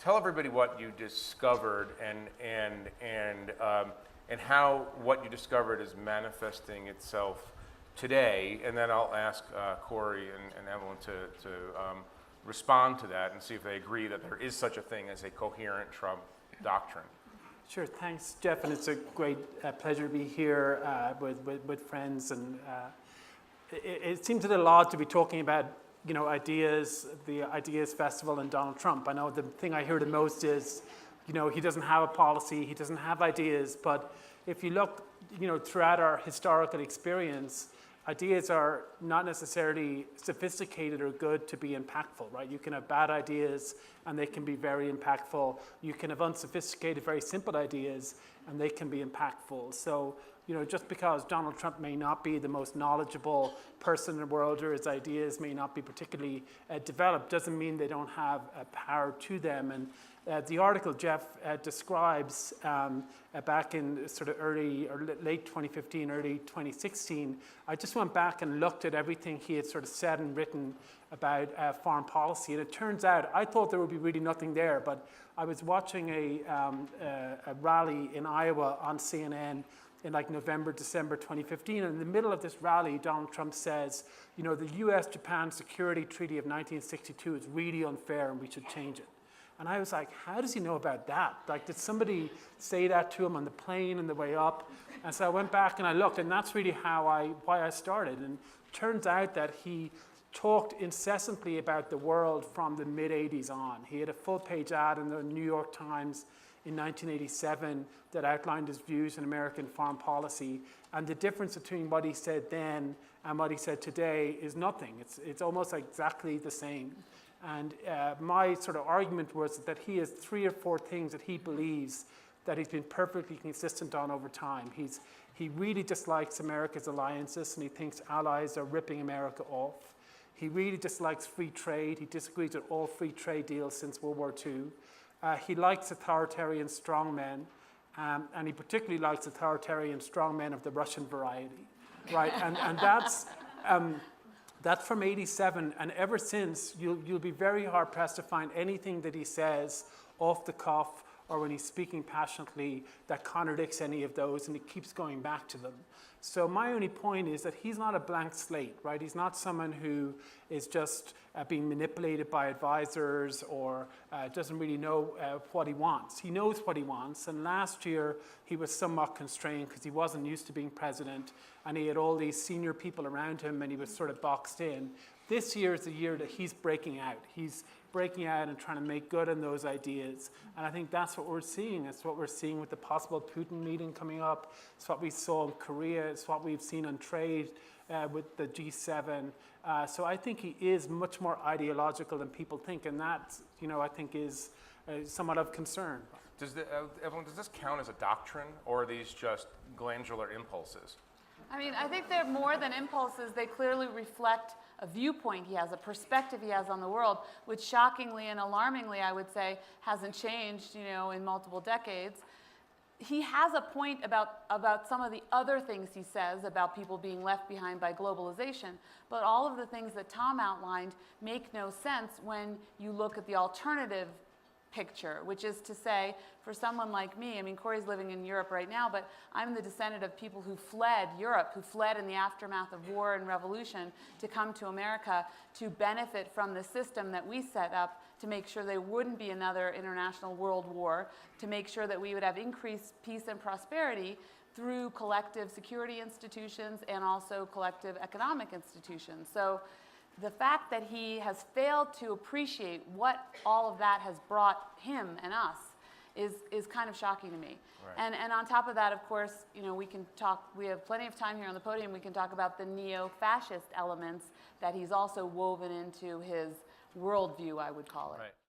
tell everybody what you discovered and how what you discovered is manifesting itself today, and then I'll ask Corey and Evelyn to respond to that and see if they agree that there is such a thing as a coherent Trump doctrine. Sure, thanks, Jeff, and it's a great pleasure to be here with friends. And it seems a little odd to be talking about, ideas, the Ideas Festival, and Donald Trump. I know the thing I hear the most is, he doesn't have a policy, he doesn't have ideas. But if you look, throughout our historical experience, ideas are not necessarily sophisticated or good to be impactful, right? You can have bad ideas and they can be very impactful. You can have unsophisticated, very simple ideas and they can be impactful. So, just because Donald Trump may not be the most knowledgeable person in the world or his ideas may not be particularly developed doesn't mean they don't have power to them. And the article Jeff describes back in sort of early or late 2015, early 2016, I just went back and looked at everything he had sort of said and written about foreign policy. And it turns out, I thought there would be really nothing there, but I was watching a rally in Iowa on CNN in like November, December 2015. And in the middle of this rally, Donald Trump says, the US-Japan Security Treaty of 1962 is really unfair and we should change it. And I was like, how does he know about that? Like, did somebody say that to him on the plane on the way up? And so I went back and I looked, and that's really why I started. And it turns out that he talked incessantly about the world from the mid-'80s on. He had a full-page ad in the New York Times in 1987 that outlined his views in American foreign policy. And the difference between what he said then and what he said today is nothing. It's almost exactly the same. And my sort of argument was that he has 3 or 4 things that he believes that he's been perfectly consistent on over time. He really dislikes America's alliances, and he thinks allies are ripping America off. He really dislikes free trade. He disagrees with all free trade deals since World War II. He likes authoritarian strongmen, and he particularly likes authoritarian strongmen of the Russian variety, right? And that's from '87, and ever since, you'll be very hard-pressed to find anything that he says off the cuff or when he's speaking passionately that contradicts any of those, and he keeps going back to them. So my only point is that he's not a blank slate, right? He's not someone who is just being manipulated by advisors or doesn't really know what he wants. He knows what he wants, and last year he was somewhat constrained because he wasn't used to being president, and he had all these senior people around him, and he was sort of boxed in. This year is the year that he's breaking out. He's breaking out and trying to make good on those ideas. And I think that's what we're seeing. It's what we're seeing with the possible Putin meeting coming up. It's what we saw in Korea. It's what we've seen on trade with the G7. So I think he is much more ideological than people think. And that, I think is somewhat of concern. Evelyn, does this count as a doctrine, or are these just glandular impulses? I mean, I think they're more than impulses. They clearly reflect a viewpoint he has, a perspective he has on the world, which shockingly and alarmingly, I would say, hasn't changed, in multiple decades. He has a point about some of the other things he says about people being left behind by globalization, but all of the things that Tom outlined make no sense when you look at the alternative picture, which is to say, for someone like me, I mean, Corey's living in Europe right now, but I'm the descendant of people who fled Europe, who fled in the aftermath of war and revolution to come to America to benefit from the system that we set up to make sure there wouldn't be another international world war, to make sure that we would have increased peace and prosperity through collective security institutions and also collective economic institutions. So the fact that he has failed to appreciate what all of that has brought him and us is kind of shocking to me. Right. And on top of that, of course, we can talk, we have plenty of time here on the podium, we can talk about the neo-fascist elements that he's also woven into his worldview, I would call it. Right.